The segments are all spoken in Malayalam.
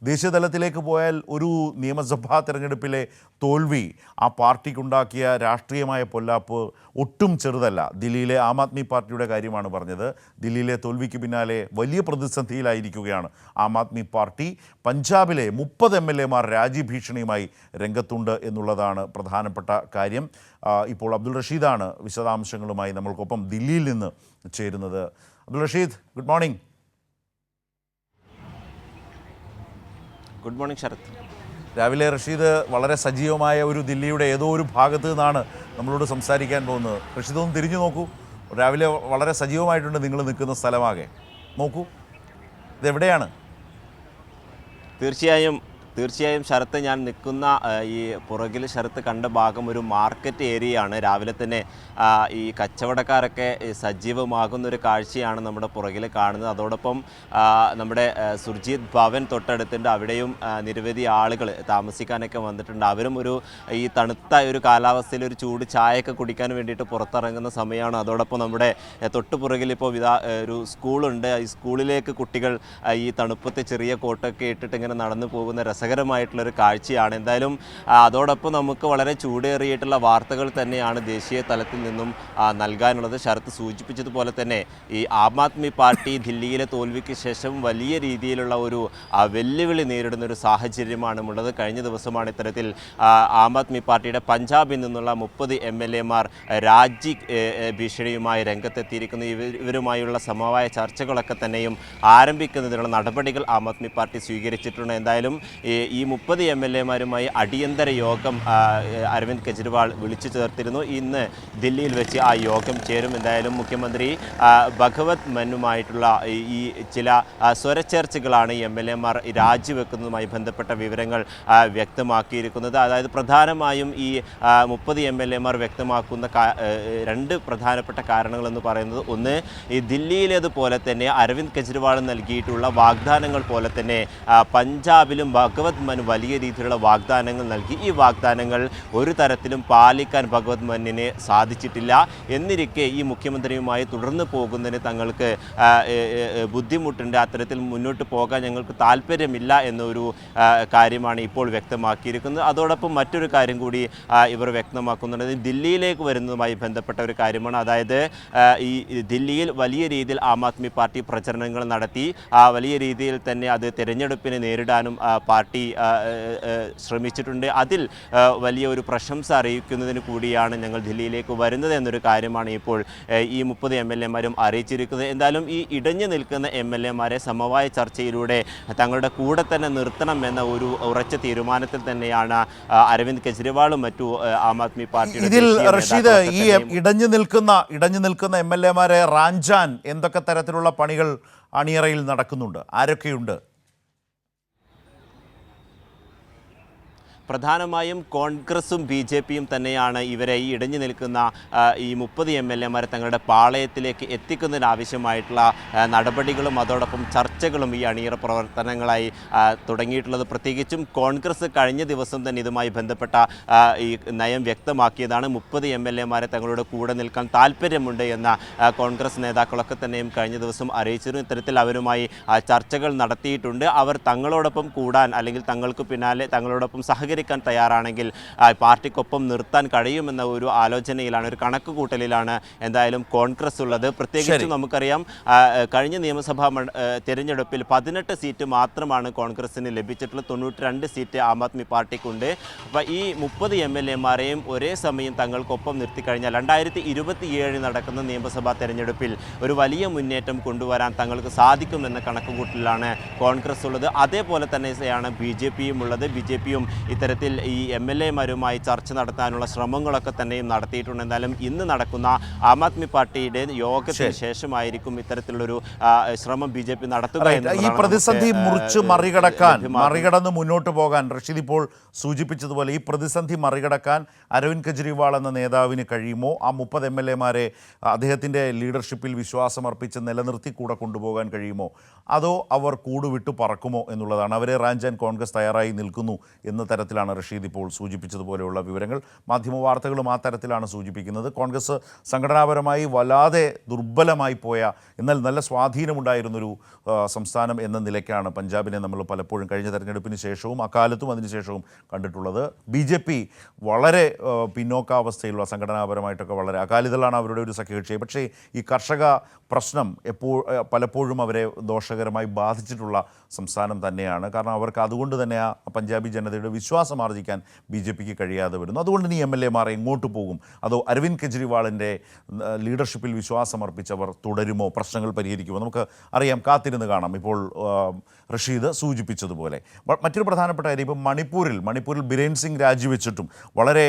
ദേശീയ തലത്തിലേക്ക് പോയാൽ ഒരു നിയമസഭാ തെരഞ്ഞെടുപ്പിലെ തോൽവി ആ പാർട്ടിക്കുണ്ടാക്കിയ രാഷ്ട്രീയമായ പൊല്ലാപ്പ് ഒട്ടും ചെറുതല്ല. ദില്ലിയിലെ ആം ആദ്മി പാർട്ടിയുടെ കാര്യമാണ് പറഞ്ഞത്. ദില്ലിയിലെ തോൽവിക്ക് പിന്നാലെ വലിയ പ്രതിസന്ധിയിലായിരിക്കുകയാണ് ആം ആദ്മി പാർട്ടി. പഞ്ചാബിലെ 30 MLA-മാർ രാജ്യഭീഷണിയുമായി രംഗത്തുണ്ട് എന്നുള്ളതാണ് പ്രധാനപ്പെട്ട കാര്യം. ഇപ്പോൾ അബ്ദുൾ റഷീദാണ് വിശദാംശങ്ങളുമായി നമ്മൾക്കൊപ്പം ദില്ലിയിൽ നിന്ന് ചേരുന്നത്. Abdul Rasheed, good morning. Good morning Sharath. രാവിലെ റഷീദ് വളരെ സജീവമായ ഒരു ദില്ലിയുടെ ഏതോ ഒരു ഭാഗത്ത് നിന്നാണ് നമ്മളോട് സംസാരിക്കാൻ പോകുന്നത്. റഷീദ് ഒന്ന് തിരിഞ്ഞു നോക്കൂ. രാവിലെ വളരെ സജീവമായിട്ടുണ്ട് നിങ്ങൾ നിൽക്കുന്ന സ്ഥലമാകെ. നോക്കൂ, ഇതെവിടെയാണ്? തീർച്ചയായും ശരത്ത്, ഞാൻ നിൽക്കുന്ന ഈ പുറകിൽ ശരത്ത് കണ്ട ഭാഗം ഒരു മാർക്കറ്റ് ഏരിയയാണ്. രാവിലെ തന്നെ ഈ കച്ചവടക്കാരൊക്കെ സജീവമാകുന്നൊരു കാഴ്ചയാണ് നമ്മുടെ പുറകിൽ കാണുന്നത്. അതോടൊപ്പം നമ്മുടെ സുർജീത് ഭവൻ തൊട്ടടുത്തുണ്ട്. അവിടെയും നിരവധി ആളുകൾ താമസിക്കാനൊക്കെ വന്നിട്ടുണ്ട്. അവരും ഈ തണുത്ത ഒരു കാലാവസ്ഥയിൽ ഒരു ചൂട് ചായയൊക്കെ കുടിക്കാൻ വേണ്ടിയിട്ട് പുറത്തിറങ്ങുന്ന സമയമാണ്. അതോടൊപ്പം നമ്മുടെ തൊട്ട് പുറകിൽ ഇപ്പോൾ ഒരു സ്കൂളുണ്ട്. ഈ സ്കൂളിലേക്ക് കുട്ടികൾ ഈ തണുപ്പത്ത് ചെറിയ കോട്ടൊക്കെ ഇട്ടിട്ട് ഇങ്ങനെ നടന്നു പോകുന്ന രസകരമായിട്ടുള്ളൊരു കാഴ്ചയാണ്. എന്തായാലും അതോടൊപ്പം നമുക്ക് വളരെ ചൂടേറിയിട്ടുള്ള വാർത്തകൾ തന്നെയാണ് ദേശീയ തലത്തിൽ നിന്നും നൽകാനുള്ളത്. ശരത്ത് സൂചിപ്പിച്ചതുപോലെ തന്നെ ഈ ആം ആദ്മി പാർട്ടി ദില്ലിയിലെ തോൽവിക്ക് ശേഷം വലിയ രീതിയിലുള്ള ഒരു വെല്ലുവിളി നേരിടുന്ന ഒരു സാഹചര്യമാണ് ഉള്ളത്. കഴിഞ്ഞ ദിവസമാണ് ഇത്തരത്തിൽ ആം ആദ്മി പാർട്ടിയുടെ പഞ്ചാബിൽ നിന്നുള്ള 30 MLA-മാർ രാജി ഭീഷണിയുമായി രംഗത്തെത്തിയിരിക്കുന്നു. ഇവരുമായുള്ള സമവായ ചർച്ചകളൊക്കെ തന്നെയും ആരംഭിക്കുന്നതിനുള്ള നടപടികൾ ആം ആദ്മി പാർട്ടി സ്വീകരിച്ചിട്ടുണ്ട്. എന്തായാലും ഈ 30 MLA-മാരുമായി അടിയന്തര യോഗം അരവിന്ദ് കെജ്രിവാൾ വിളിച്ചു ചേർത്തിരുന്നു. ഇന്ന് ദില്ലിയിൽ വെച്ച് ആ യോഗം ചേരും. എന്തായാലും മുഖ്യമന്ത്രി ഭഗവത് മന്നുമായിട്ടുള്ള ഈ ചില സ്വരച്ചേർച്ചകളാണ് ഈ MLA-മാർ രാജിവെക്കുന്നതുമായി ബന്ധപ്പെട്ട വിവരങ്ങൾ വ്യക്തമാക്കിയിരിക്കുന്നത്. അതായത് പ്രധാനമായും ഈ 30 MLA-മാർ വ്യക്തമാക്കുന്ന 2 പ്രധാനപ്പെട്ട കാരണങ്ങളെന്ന് പറയുന്നത്, ഒന്ന്, ഈ ദില്ലിയിലേതുപോലെ തന്നെ അരവിന്ദ് കെജ്രിവാൾ നൽകിയിട്ടുള്ള വാഗ്ദാനങ്ങൾ പോലെ തന്നെ പഞ്ചാബിലും ഭഗവത് മൻ വലിയ രീതിയിലുള്ള വാഗ്ദാനങ്ങൾ നൽകി. ഈ വാഗ്ദാനങ്ങൾ ഒരു തരത്തിലും പാലിക്കാൻ ഭഗവത് മന്നിന് സാധിച്ചിട്ടില്ല. എന്നിരിക്കെ ഈ മുഖ്യമന്ത്രിയുമായി തുടർന്ന് പോകുന്നതിന് തങ്ങൾക്ക് ബുദ്ധിമുട്ടുണ്ട്, അത്തരത്തിൽ മുന്നോട്ട് പോകാൻ ഞങ്ങൾക്ക് താല്പര്യമില്ല എന്നൊരു കാര്യമാണ് ഇപ്പോൾ വ്യക്തമാക്കിയിരിക്കുന്നത്. അതോടൊപ്പം മറ്റൊരു കാര്യം കൂടി ഇവർ വ്യക്തമാക്കുന്നുണ്ട്. ദില്ലിയിലേക്ക് വരുന്നതുമായി ബന്ധപ്പെട്ട ഒരു കാര്യമാണ്. അതായത് ഈ ദില്ലിയിൽ വലിയ രീതിയിൽ ആം ആദ്മി പാർട്ടി പ്രചരണങ്ങൾ നടത്തി. വലിയ രീതിയിൽ തന്നെ അത് തിരഞ്ഞെടുപ്പിനെ നേരിടാനും പാർട്ടി ശ്രമിച്ചിട്ടുണ്ട്. അതിൽ വലിയ ഒരു പ്രശംസ അറിയിക്കുന്നതിന് കൂടിയാണ് ഞങ്ങൾ ദില്ലിയിലേക്ക് വരുന്നത് എന്നൊരു കാര്യമാണ് ഇപ്പോൾ ഈ 30 MLA-മാരും അറിയിച്ചിരിക്കുന്നത്. എന്തായാലും ഈ ഇടഞ്ഞു നിൽക്കുന്ന MLA-മാരെ സമവായ ചർച്ചയിലൂടെ തങ്ങളുടെ കൂടെ തന്നെ നിർത്തണം എന്ന ഒരു ഉറച്ച തീരുമാനത്തിൽ തന്നെയാണ് അരവിന്ദ് കെജ്രിവാളും മറ്റു ആം ആദ്മി പാർട്ടിയുടെ. ഇതിൽ റഷീദ്, ഈ ഇടഞ്ഞു നിൽക്കുന്ന MLA-മാരെ റാഞ്ചാൻ എന്തൊക്കെ തരത്തിലുള്ള പണികൾ അണിയറയിൽ നടക്കുന്നുണ്ട്? ആരൊക്കെയുണ്ട്? പ്രധാനമായും കോൺഗ്രസും BJP-യും തന്നെയാണ് ഇവരെ ഈ ഇടഞ്ഞു നിൽക്കുന്ന ഈ 30 MLA-മാരെ തങ്ങളുടെ പാളയത്തിലേക്ക് എത്തിക്കുന്നതിനാവശ്യമായിട്ടുള്ള നടപടികളും അതോടൊപ്പം ചർച്ചകളും ഈ അണിയറ പ്രവർത്തനങ്ങളായി തുടങ്ങിയിട്ടുള്ളത്. പ്രത്യേകിച്ചും കോൺഗ്രസ് കഴിഞ്ഞ ദിവസം തന്നെ ഇതുമായി ബന്ധപ്പെട്ട ഈ നയം വ്യക്തമാക്കിയതാണ്. 30 MLA-മാരെ തങ്ങളുടെ കൂടെ നിൽക്കാൻ താല്പര്യമുണ്ട് എന്ന കോൺഗ്രസ് നേതാക്കളൊക്കെ തന്നെയും കഴിഞ്ഞ ദിവസം അറിയിച്ചിരുന്നു. ഇത്തരത്തിൽ അവരുമായി ചർച്ചകൾ നടത്തിയിട്ടുണ്ട്. അവർ തങ്ങളോടൊപ്പം കൂടാൻ അല്ലെങ്കിൽ തങ്ങൾക്ക് പിന്നാലെ തങ്ങളോടൊപ്പം സഹകരിക്കാൻ തയ്യാറാണെങ്കിൽ പാർട്ടിക്കൊപ്പം നിർത്താൻ കഴിയുമെന്ന ഒരു ആലോചനയിലാണ്, ഒരു കണക്കുകൂട്ടലിലാണ് എന്തായാലും കോൺഗ്രസ് ഉള്ളത്. പ്രത്യേകിച്ചും നമുക്കറിയാം, കഴിഞ്ഞ നിയമസഭാ തിരഞ്ഞെടുപ്പിൽ 18 സീറ്റ് മാത്രമാണ് കോൺഗ്രസിന് ലഭിച്ചിട്ടുള്ളത്. 92 സീറ്റ് ആം ആദ്മി പാർട്ടിക്കുണ്ട്. അപ്പോൾ ഈ 30 MLA-മാരെയും ഒരേ സമയം തങ്ങൾക്കൊപ്പം നിർത്തിക്കഴിഞ്ഞാൽ 2027 നടക്കുന്ന നിയമസഭാ തെരഞ്ഞെടുപ്പിൽ ഒരു വലിയ മുന്നേറ്റം കൊണ്ടുവരാൻ തങ്ങൾക്ക് സാധിക്കുമെന്ന കണക്കുകൂട്ടലിലാണ് കോൺഗ്രസ് ഉള്ളത്. അതേപോലെ തന്നെയാണ് BJP-യും ഉള്ളത്. BJP-യും ഇത്തരത്തിൽ ഈ MLA-മാരുമായി ചർച്ച നടത്താനുള്ള ശ്രമങ്ങളൊക്കെ തന്നെയും നടത്തിയിട്ടുണ്ട്. എന്തായാലും ഇന്ന് നടക്കുന്ന ആം ആദ്മി പാർട്ടിയുടെ യോഗത്തിന് ശേഷമായിരിക്കും ഇത്തരത്തിലുള്ളൊരു ശ്രമം BJP നടത്തുക. ഈ പ്രതിസന്ധി മറികടന്ന് മുന്നോട്ട് പോകാൻ റഷീദ് ഇപ്പോൾ സൂചിപ്പിച്ചതുപോലെ ഈ പ്രതിസന്ധി മറികടക്കാൻ അരവിന്ദ് കെജ്രിവാൾ എന്ന നേതാവിന് കഴിയുമോ? ആ 30 MLA-മാരെ അദ്ദേഹത്തിൻ്റെ ലീഡർഷിപ്പിൽ വിശ്വാസമർപ്പിച്ച് നിലനിർത്തി കൂടെ കൊണ്ടുപോകാൻ കഴിയുമോ? അതോ അവർ കൂടുവിട്ട് പറക്കുമോ എന്നുള്ളതാണ്. അവരെ റാഞ്ചാൻ കോൺഗ്രസ് തയ്യാറായി നിൽക്കുന്നു എന്ന തരത്തിലാണ് റഷീദ് ഇപ്പോൾ സൂചിപ്പിച്ചതുപോലെയുള്ള വിവരങ്ങൾ. മാധ്യമവാർത്തകളും ആ തരത്തിലാണ് സൂചിപ്പിക്കുന്നത്. കോൺഗ്രസ് സംഘടനാപരമായി വല്ലാതെ ദുർബലമായി പോയ എന്നാൽ നല്ല സ്വാധീനമുണ്ടായിരുന്നൊരു സംസ്ഥാനം എന്ന നിലയ്ക്കാണ് പഞ്ചാബിനെ നമ്മൾ പലപ്പോഴും കഴിഞ്ഞ തെരഞ്ഞെടുപ്പിന് ശേഷവും അക്കാലത്തും അതിനുശേഷവും കണ്ടിട്ടുള്ളത്. BJP വളരെ പിന്നോക്കാവസ്ഥയിലുള്ള സംഘടനാപരമായിട്ടൊക്കെ വളരെ അകാലിദളാണ് അവരുടെ ഒരു സഖ്യകക്ഷി. പക്ഷേ ഈ കർഷക പ്രശ്നം പലപ്പോഴും അവരെ ദോഷകരമായി ബാധിച്ചിട്ടുള്ള സംസ്ഥാനം തന്നെയാണ്. കാരണം അവർക്ക് അതുകൊണ്ട് തന്നെ ആ പഞ്ചാബി ജനതയുടെ വിശ്വാസം ആർജിക്കാൻ BJPക്ക് കഴിയാതെ വരുന്നു. അതുകൊണ്ട് ഇനി MLA മാർ എങ്ങോട്ട് പോകും? അതോ അരവിന്ദ് കെജ്രിവാളിൻ്റെ ലീഡർഷിപ്പിൽ വിശ്വാസമർപ്പിച്ചവർ തുടരുമോ? പ്രശ്നങ്ങൾ പരിഹരിക്കുമോ? നമുക്ക് അറിയാം, കാത്തിരുന്ന് കാണാം. ഇപ്പോൾ റഷീദ് സൂചിപ്പിച്ചതുപോലെ മറ്റൊരു പ്രധാനപ്പെട്ട കാര്യം, ഇപ്പം മണിപ്പൂരിൽ ബിരേൻ സിംഗ് രാജിവെച്ചിട്ടും വളരെ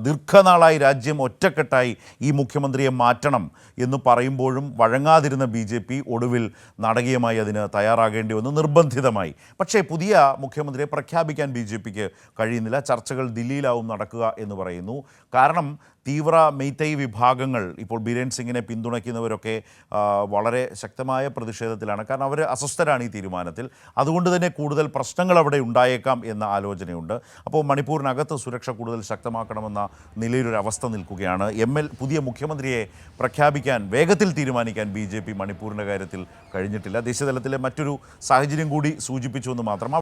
ദീർഘനാളായി രാജ്യം ഒറ്റക്കെട്ടായി ഈ മുഖ്യമന്ത്രിയെ മാറ്റണം എന്ന് പറയുമ്പോഴും വഴങ്ങാതിരുന്ന BJP ഒടുവിൽ നാടകീയമായി അതിന് തയ്യാറാകേണ്ടി വന്നു, നിർബന്ധിതമായി. പക്ഷേ പുതിയ മുഖ്യമന്ത്രിയെ പ്രഖ്യാപിക്കാൻ BJPക്ക് കഴിയുന്നില്ല. ചർച്ചകൾ ദില്ലിയിലാവും നടക്കുക എന്ന് പറയുന്നു. കാരണം തീവ്ര മെയ്തൈ വിഭാഗങ്ങൾ ഇപ്പോൾ ബിരേൻ സിംഗിനെ പിന്തുണയ്ക്കുന്നവരൊക്കെ വളരെ ശക്തമായ പ്രതിഷേധത്തിലാണ്. കാരണം അവർ അസ്വസ്ഥരാണ് ഈ തീരുമാനത്തിൽ. അതുകൊണ്ട് തന്നെ കൂടുതൽ പ്രശ്നങ്ങൾ അവിടെ ഉണ്ടായേക്കാം എന്ന ആലോചനയുണ്ട്. അപ്പോൾ മണിപ്പൂരിനകത്ത് സുരക്ഷ കൂടുതൽ ശക്തമാക്കണമെന്ന നിലയിലൊരവസ്ഥ നിൽക്കുകയാണ്. പുതിയ മുഖ്യമന്ത്രിയെ പ്രഖ്യാപിക്കാൻ വേഗത്തിൽ തീരുമാനിക്കാൻ BJP മണിപ്പൂരിൻ്റെ കാര്യത്തിൽ കഴിഞ്ഞിട്ടില്ല. ദേശീയതലത്തിലെ മറ്റൊരു സാഹചര്യം കൂടി സൂചിപ്പിച്ചു എന്ന് മാത്രം.